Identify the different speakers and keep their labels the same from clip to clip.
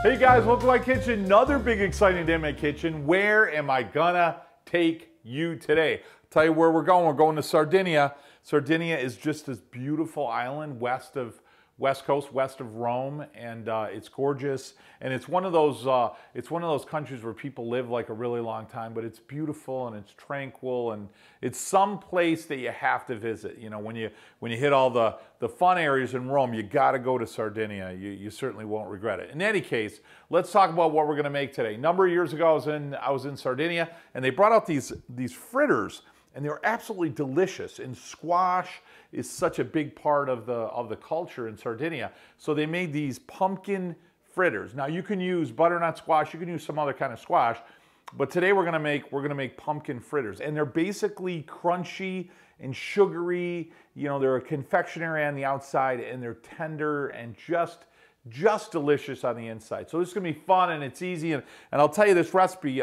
Speaker 1: Hey guys, welcome to my kitchen. Another big exciting day in my kitchen. Where am I gonna take you today? I'll tell you where we're going. We're going to Sardinia. Sardinia is just this beautiful island west coast, west of Rome, and it's gorgeous. And it's one of those countries where people live like a really long time, but it's beautiful and it's tranquil, and it's some place that you have to visit. You know, when you hit all the fun areas in Rome, you got to go to Sardinia. You certainly won't regret it. In any case, let's talk about what we're going to make today. A number of years ago, I was in Sardinia, and they brought out these fritters, and they were absolutely delicious. And squash is such a big part of the culture in Sardinia. So they made these pumpkin fritters. Now you can use butternut squash, you can use some other kind of squash, but today we're gonna make pumpkin fritters. And they're basically crunchy and sugary. You know, they're a confectionery on the outside, and they're tender and just delicious on the inside. So this is gonna be fun, and it's easy, and I'll tell you this recipe,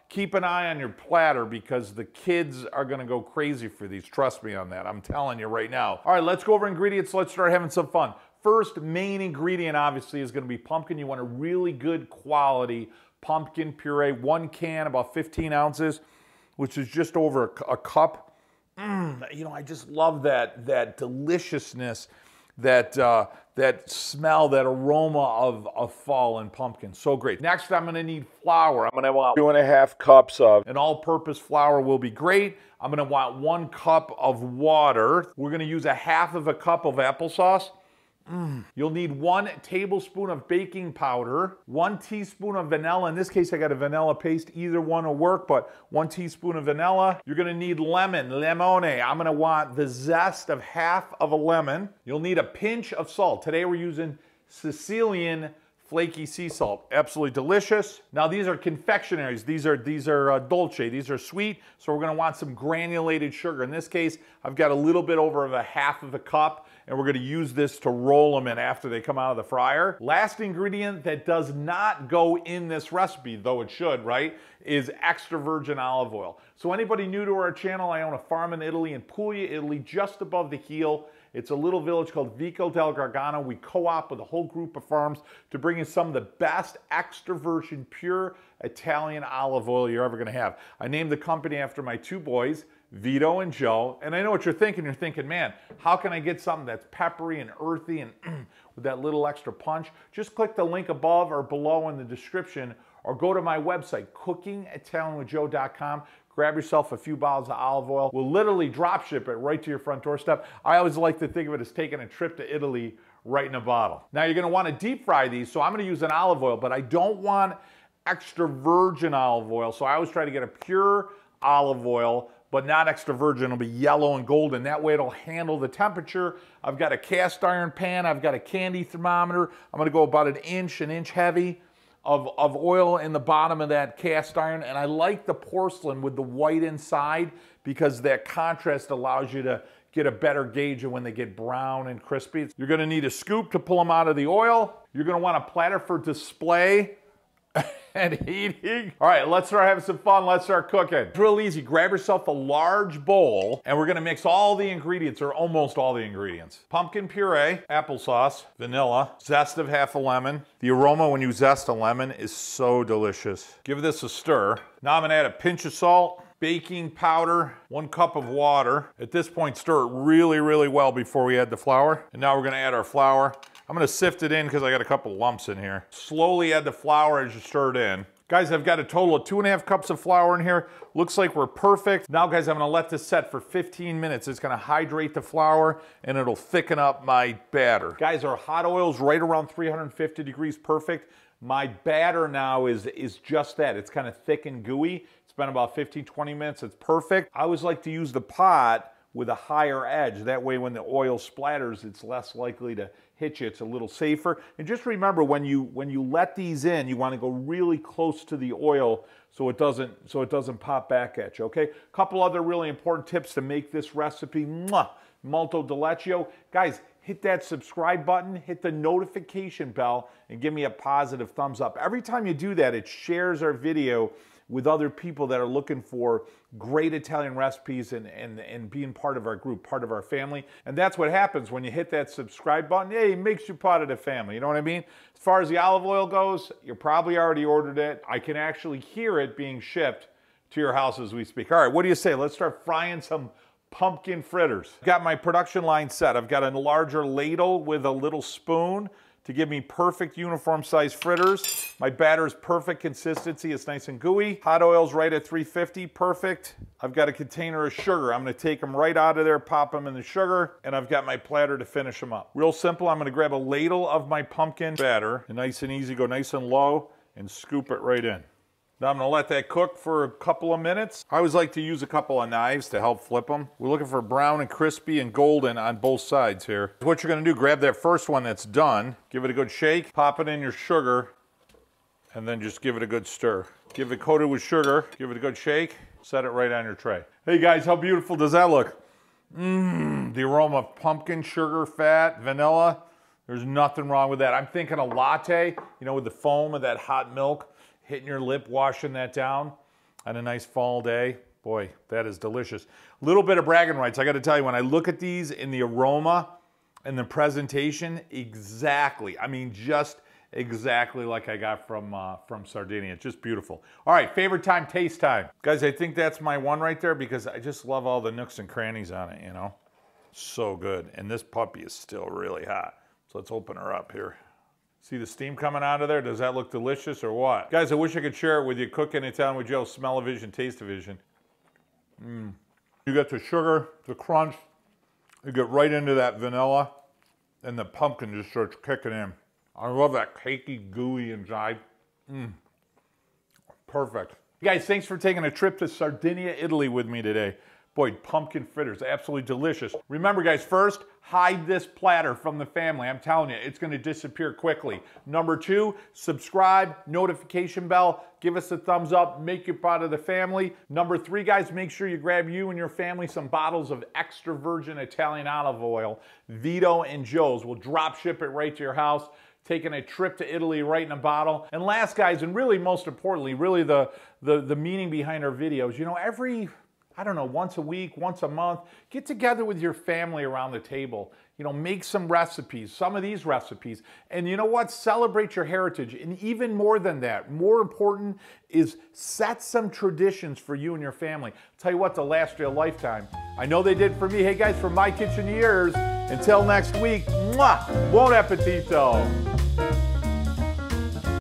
Speaker 1: keep an eye on your platter because the kids are gonna go crazy for these. Trust me on that, I'm telling you right now. All right, let's go over ingredients. Let's start having some fun. First main ingredient obviously is gonna be pumpkin. You want a really good quality pumpkin puree. 1 can, about 15 ounces, which is just over a cup. You know, I just love that deliciousness, that smell, that aroma of fall and pumpkin. So great. Next, I'm gonna need flour. I'm gonna want 2.5 cups of an all-purpose flour will be great. I'm gonna want 1 cup of water. We're gonna use 1/2 cup of applesauce. You'll need 1 tablespoon of baking powder, 1 teaspoon of vanilla. In this case, I got a vanilla paste. Either one will work, but 1 teaspoon of vanilla. You're gonna need lemone. I'm gonna want the zest of 1/2 of a lemon. You'll need a pinch of salt. Today we're using Sicilian flaky sea salt. Absolutely delicious. Now these are confectionaries. These are dolce. These are sweet, so we're gonna want some granulated sugar. In this case, I've got a little bit over of 1/2 cup, and we're gonna use this to roll them in after they come out of the fryer. Last ingredient that does not go in this recipe, though it should, right, is extra virgin olive oil. So anybody new to our channel, I own a farm in Italy, in Puglia, Italy, just above the heel. It's a little village called Vico del Gargano. We co-op with a whole group of farms to bring in some of the best extra virgin pure Italian olive oil you're ever gonna have. I named the company after my 2 boys, Vito and Joe, and I know what you're thinking. You're thinking, man, how can I get something that's peppery and earthy and with that little extra punch? Just click the link above or below in the description, or go to my website, cookingitalianwithjoe.com. Grab yourself a few bottles of olive oil. We'll literally drop ship it right to your front doorstep. I always like to think of it as taking a trip to Italy right in a bottle. Now you're gonna wanna deep fry these, so I'm gonna use an olive oil, but I don't want extra virgin olive oil, so I always try to get a pure olive oil, but not extra virgin. It'll be yellow and golden. That way it'll handle the temperature. I've got a cast iron pan. I've got a candy thermometer. I'm gonna go about an inch heavy of oil in the bottom of that cast iron. And I like the porcelain with the white inside because that contrast allows you to get a better gauge of when they get brown and crispy. You're gonna need a scoop to pull them out of the oil. You're gonna want a platter for display and heating. All right, let's start having some fun. Let's start cooking. It's real easy. Grab yourself a large bowl, and we're gonna mix all the ingredients, or almost all the ingredients. Pumpkin puree, applesauce, vanilla, zest of 1/2 lemon. The aroma when you zest a lemon is so delicious. Give this a stir. Now I'm gonna add a pinch of salt, baking powder, 1 cup of water. At this point, stir it really, really well before we add the flour. And now we're gonna add our flour. I'm gonna sift it in because I got a couple lumps in here. Slowly add the flour as you stir it in. Guys, I've got a total of 2.5 cups of flour in here. Looks like we're perfect. Now guys, I'm gonna let this set for 15 minutes. It's gonna hydrate the flour and it'll thicken up my batter. Guys, our hot oil's right around 350 degrees, perfect. My batter now is just that. It's kind of thick and gooey. It's been about 15, 20 minutes. It's perfect. I always like to use the pot with a higher edge. That way when the oil splatters, it's less likely to hit you. It's a little safer. And just remember, when you let these in, you want to go really close to the oil so it doesn't pop back at you, okay? A couple other really important tips to make this recipe molto deleccio. Guys, hit that subscribe button, hit the notification bell, and give me a positive thumbs up. Every time you do that, it shares our video with other people that are looking for great Italian recipes and being part of our group, part of our family. And that's what happens when you hit that subscribe button. Hey, it makes you part of the family. You know what I mean? As far as the olive oil goes, you probably already ordered it. I can actually hear it being shipped to your house as we speak. All right, what do you say? Let's start frying some pumpkin fritters. I've got my production line set. I've got a larger ladle with a little spoon to give me perfect uniform size fritters. My batter is perfect consistency. It's nice and gooey. Hot oil's right at 350, perfect. I've got a container of sugar. I'm gonna take them right out of there, pop them in the sugar, and I've got my platter to finish them up. Real simple, I'm gonna grab a ladle of my pumpkin batter, and nice and easy, go nice and low, and scoop it right in. Now I'm gonna let that cook for a couple of minutes. I always like to use a couple of knives to help flip them. We're looking for brown and crispy and golden on both sides here. What you're gonna do, grab that first one that's done, give it a good shake, pop it in your sugar, and then just give it a good stir. Give it coated with sugar, give it a good shake, set it right on your tray. Hey guys, how beautiful does that look? The aroma of pumpkin, sugar, fat, vanilla. There's nothing wrong with that. I'm thinking a latte, you know, with the foam of that hot milk, hitting your lip, washing that down on a nice fall day. Boy, that is delicious. A little bit of bragging rights. I got to tell you, when I look at these in the aroma and the presentation, exactly. I mean, just exactly like I got from Sardinia. Just beautiful. All right, favorite time, taste time. Guys, I think that's my one right there because I just love all the nooks and crannies on it, you know? So good. And this puppy is still really hot. So let's open her up here. See the steam coming out of there? Does that look delicious or what? Guys, I wish I could share it with you. Cooking Italian with Joe, smell-o-vision, taste-o-vision. You get the sugar, the crunch, you get right into that vanilla, and the pumpkin just starts kicking in. I love that cakey, gooey inside. Perfect. Guys, thanks for taking a trip to Sardinia, Italy with me today. Boy, pumpkin fritters, absolutely delicious. Remember guys, first, hide this platter from the family. I'm telling you, it's gonna disappear quickly. Number two, subscribe, notification bell, give us a thumbs up, make you part of the family. Number three, guys, make sure you grab you and your family some bottles of extra virgin Italian olive oil. Vito and Joe's will drop ship it right to your house. Taking a trip to Italy right in a bottle. And last, guys, and really most importantly, really the meaning behind our videos, you know, every, I don't know, once a week, once a month, get together with your family around the table. You know, make some recipes, some of these recipes. And you know what? Celebrate your heritage. And even more than that, more important is set some traditions for you and your family. I'll tell you what, they'll last you a lifetime. I know they did for me. Hey guys, from my kitchen to yours, until next week, mwah, buon appetito.